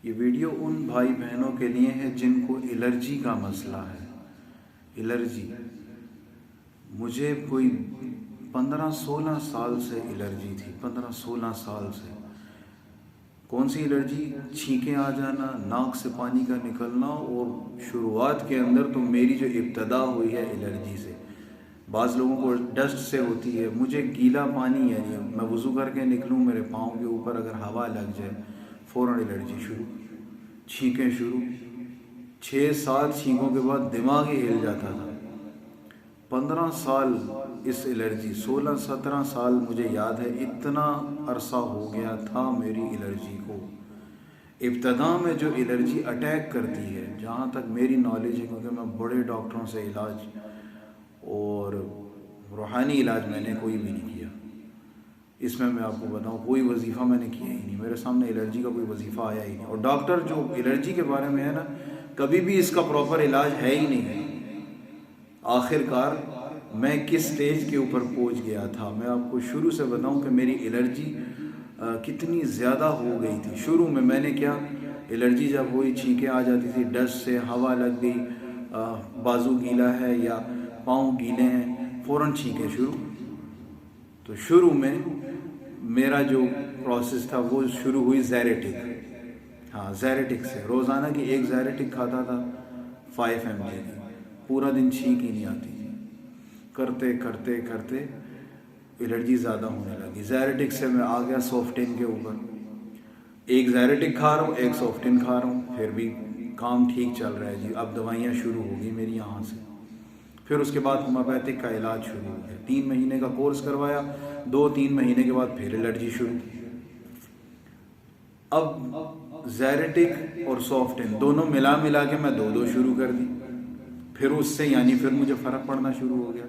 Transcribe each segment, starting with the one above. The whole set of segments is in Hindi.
ये वीडियो उन भाई बहनों के लिए है जिनको एलर्जी का मसला है। एलर्जी, मुझे कोई 15-16 साल से एलर्जी थी। 15-16 साल से। कौन सी एलर्जी? छींकें आ जाना, नाक से पानी का निकलना, और शुरुआत के अंदर तो मेरी जो इब्तदा हुई है एलर्जी से। बाज़ लोगों को डस्ट से होती है, मुझे गीला पानी, यानी मैं वज़ू करके निकलूँ, मेरे पाँव के ऊपर अगर हवा लग जाए फ़ौरन एलर्जी शुरू, छींकें शुरू। 6-7 छींकों के बाद दिमाग ही हिल जाता था। 15 साल इस एलर्जी, 16-17 साल मुझे याद है, इतना अरसा हो गया था मेरी एलर्जी को। इब्तदा में जो एलर्जी अटैक करती है, जहाँ तक मेरी नॉलेज है, क्योंकि मैं बड़े डॉक्टरों से इलाज और रूहानी इलाज मैंने कोई भी नहीं किया। इसमें मैं आपको बताऊं, कोई वजीफ़ा मैंने किया ही नहीं, मेरे सामने एलर्जी का कोई वजीफ़ा आया ही नहीं। और डॉक्टर जो एलर्जी के बारे में है ना, कभी भी इसका प्रॉपर इलाज है ही नहीं है। आखिरकार मैं किस स्टेज के ऊपर पहुंच गया था, मैं आपको शुरू से बताऊं कि मेरी एलर्जी कितनी ज़्यादा हो गई थी। शुरू में मैंने क्या, एलर्जी जब हुई, छींकें आ जाती थी, डस्ट से हवा लग गई, बाजू गीला है या पाँव गीले हैं, फ़ौरन छींकें शुरू। तो शुरू में मेरा जो प्रोसेस था वो शुरू हुई ज़ैरेटिक। हाँ, ज़ैरेटिक से रोज़ाना की एक ज़ैरेटिक खाता था 5 mg की। पूरा दिन छींक ही नहीं आती थी। करते करते करते एलर्जी ज़्यादा होने लगी। ज़ैरेटिक से मैं आ गया सॉफ्टिन के ऊपर। एक ज़ैरेटिक खा रहा हूँ, एक सॉफ्टिन खा रहा हूँ, फिर भी काम ठीक चल रहा है जी। अब दवाइयाँ शुरू हो गई मेरी यहाँ से। फिर उसके बाद होम्योपैथिक का इलाज शुरू हो गया। 3 महीने का कोर्स करवाया, 2-3 महीने के बाद फिर एलर्जी शुरू। अब ज़ैरेटिक और सॉफ्टिन दोनों मिला मिला के मैं 2-2 शुरू कर दी। फिर उससे यानी फिर मुझे फ़र्क पड़ना शुरू हो गया।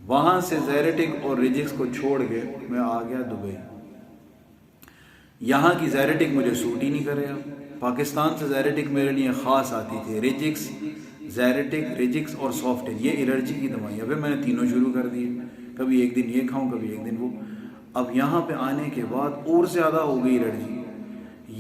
वहाँ से ज़ैरेटिक और रिजिक्स को छोड़ के मैं आ गया दुबई। यहाँ की ज़ैरेटिक मुझे सूट ही नहीं करे। अब पाकिस्तान से ज़ैरेटिक मेरे लिए ख़ास आती थी। रिजिक्स, ज़ैरेटिक, रिजिक्स और सॉफ्टिन, ये एलर्जी की दवाई। अभी मैंने तीनों शुरू कर दी। कभी एक दिन ये खाऊं, कभी एक दिन वो। अब यहाँ पे आने के बाद और ज़्यादा हो गई एलर्जी।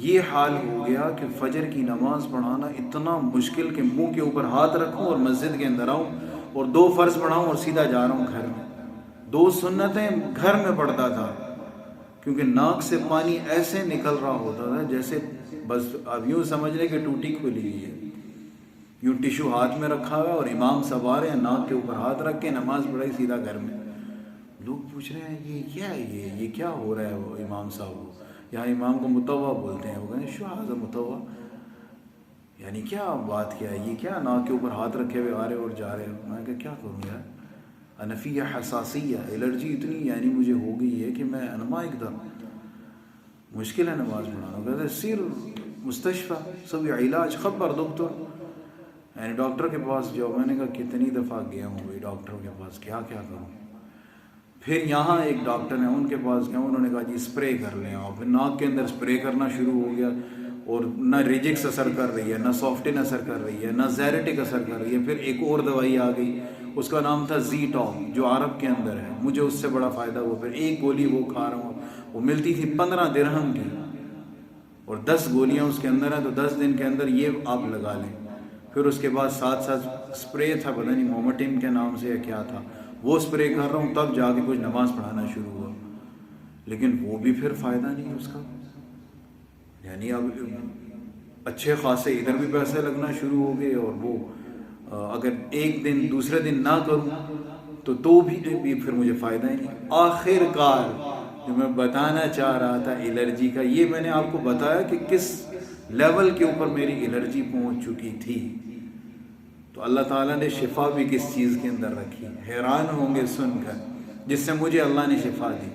ये हाल हो गया कि फजर की नमाज़ पढ़ाना इतना मुश्किल कि मुंह के ऊपर हाथ रखूं और मस्जिद के अंदर आऊं और 2 फ़र्ज़ पढ़ाऊं और सीधा जा रहा हूं घर में। 2 सुन्नतें घर में पढ़ता था, क्योंकि नाक से पानी ऐसे निकल रहा होता था जैसे बस अब यूँ समझ लें कि टूटी खुली हुई है। यूँ टिशू हाथ में रखा हुआ है और इमाम सब आ रहे हैं, नाक के ऊपर हाथ रख के नमाज पढ़ाई, सीधा घर में। लोग पूछ रहे हैं ये क्या है, ये क्या हो रहा है। वो इमाम साहब को, यहाँ इमाम को मुतव्वा बोलते हैं, वो कहते हैं शुहाज़ा मुतव्वा, यानी क्या बात क्या है, ये क्या नाक के ऊपर हाथ रखे हुए आ रहे और जा रहे हैं। मैं क्या करूँ यार, अनफिया हसासिया, एलर्जी इतनी यानी मुझे हो गई है कि मैं अनमा एकदम मुश्किल है नमाज पढ़ाना। कहते सिर मुस्तशफ़ा सब इलाज खबर डॉक्टर, यानी डॉक्टर के पास जाओ। मैंने कहा कितनी दफ़ा गया हूँ भाई डॉक्टरों के पास, क्या क्या करूँ। फिर यहाँ एक डॉक्टर है, उनके पास गया, उन्होंने कहा जी स्प्रे कर लें आप। फिर नाक के अंदर स्प्रे करना शुरू हो गया, और ना रिजिक्स असर कर रही है, ना सॉफ्टिन असर कर रही है, ना ज़ैरेटिक असर कर रही है। फिर एक और दवाई आ गई, उसका नाम था ज़ीटॉक, जो अरब के अंदर है। मुझे उससे बड़ा फ़ायदा हुआ। फिर एक गोली वो खा रहा हूँ, वो मिलती थी 15 दिरहम की, और 10 गोलियाँ उसके अंदर हैं, तो 10 दिन के अंदर ये आप लगा लें। फिर उसके बाद साथ साथ स्प्रे था, पता नहीं मोमेटिन के नाम से या क्या था, वो स्प्रे कर रहा हूँ, तब जाके कुछ नमाज़ पढ़ाना शुरू हुआ। लेकिन वो भी फिर फ़ायदा नहीं उसका, यानी अब अच्छे खासे इधर भी पैसे लगना शुरू हो गए, और वो अगर एक दिन दूसरे दिन ना करूँ तो भी फिर मुझे फ़ायदा ही नहीं। आखिरकार जो मैं बताना चाह रहा था एलर्जी का, ये मैंने आपको बताया कि किस लेवल के ऊपर मेरी एलर्जी पहुंच चुकी थी। तो अल्लाह ताला ने शिफा भी किस चीज़ के अंदर रखी, हैरान होंगे सुनकर, जिससे मुझे अल्लाह ने शिफा दी।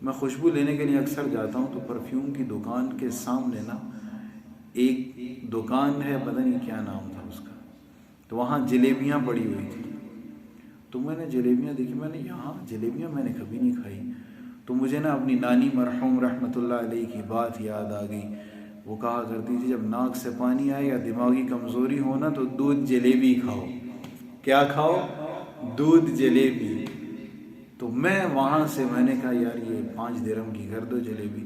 मैं खुशबू लेने के लिए अक्सर जाता हूँ, तो परफ्यूम की दुकान के सामने ना एक दुकान है, पता नहीं क्या नाम था उसका, तो वहाँ जलेबियाँ पड़ी हुई थी। तो मैंने जलेबियाँ देखी, मैंने यहाँ जलेबियाँ मैंने कभी नहीं खाई। तो मुझे ना अपनी नानी मरहूम रहमतुल्लाह अलैह की बात याद आ गई। वो कहा करती थी जब नाक से पानी आए या दिमागी कमज़ोरी हो ना, तो दूध जलेबी खाओ। क्या खाओ? दूध जलेबी। तो मैं वहाँ से मैंने कहा यार ये 5 दिरहम की कर दो जलेबी।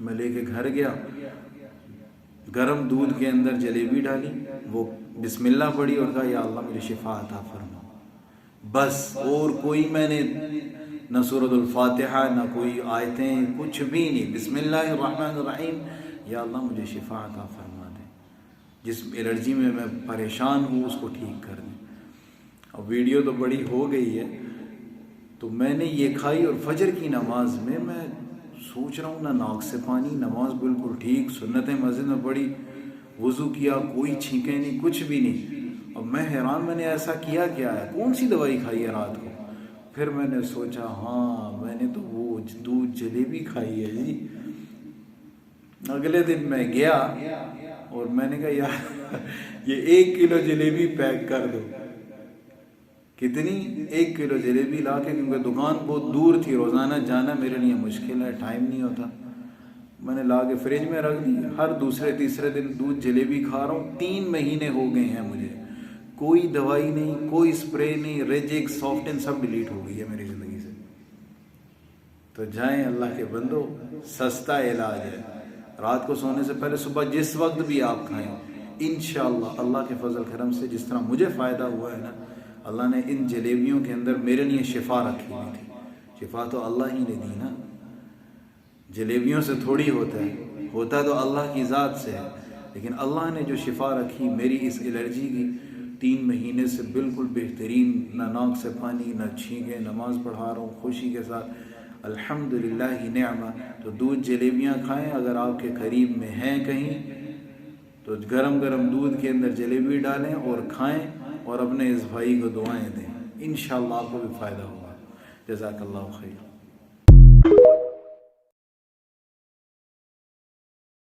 मैं लेके घर गया, गरम दूध के अंदर जलेबी डाली, वो बिस्मिल्लाह पढ़ी और कहा या अल्लाह मेरी शिफा अता फरमा। बस और कोई मैंने न सूरतुल फातिहा न कोई आयतें, कुछ भी नहीं, बिस्मिल्लाहिर्रहमानिर्रहीम, या अल्लाह मुझे शिफा अता फरमा दे, जिस एलर्जी में मैं परेशान हूँ उसको ठीक कर दें। अब वीडियो तो बड़ी हो गई है, तो मैंने ये खाई और फजर की नमाज में मैं सोच रहा हूँ ना नाक से पानी, नमाज बिल्कुल ठीक, सुन्नतें मस्जिद में पढ़ी, वज़ू किया, कोई छींके नहीं, कुछ भी नहीं। अब मैं हैरान, मैंने ऐसा किया क्या है, कौन सी दवाई खाई है रात को? फिर मैंने सोचा हाँ मैंने तो वो दूध जलेबी खाई है जी। अगले दिन मैं गया और मैंने कहा यार ये 1 किलो जलेबी पैक कर दो। कितनी? 1 किलो जलेबी ला के, क्योंकि दुकान बहुत दूर थी, रोज़ाना जाना मेरे लिए मुश्किल है, टाइम नहीं होता। मैंने ला के फ्रिज में रख दी। हर दूसरे तीसरे दिन दूध जलेबी खा रहा हूँ। 3 महीने हो गए हैं मुझे, कोई दवाई नहीं, कोई स्प्रे नहीं, रेजिक्स सॉफ्टन सब डिलीट हो गई है मेरी ज़िंदगी से। तो जाएं अल्लाह के बंदो, सस्ता इलाज है। रात को सोने से पहले सुबह जिस वक्त भी आप खाएं, इंशाअल्लाह अल्लाह के फजल करम से जिस तरह मुझे फ़ायदा हुआ है ना, अल्लाह ने इन जलेबियों के अंदर मेरे लिए शिफा रखी हुई थी। शिफा तो अल्लाह ही ने दी ना, जलेबियों से थोड़ी होता तो अल्लाह की ज़ात से है। लेकिन अल्लाह ने जो शिफा रखी मेरी इस एलर्जी की, 3 महीने से बिल्कुल बेहतरीन, ना नाक से पानी, ना छींके, नमाज पढ़ा रहा हूँ खुशी के साथ, अल्हम्दुलिल्लाह ही नेअमा। तो दूध जलेबियाँ खाएं, अगर आपके करीब में हैं कहीं तो गरम गरम दूध के अंदर जलेबी डालें और खाएं, और अपने इस भाई को दुआएं दें, इंशाअल्लाह आपको भी फ़ायदा होगा। जज़ाकल्लाहु खैर।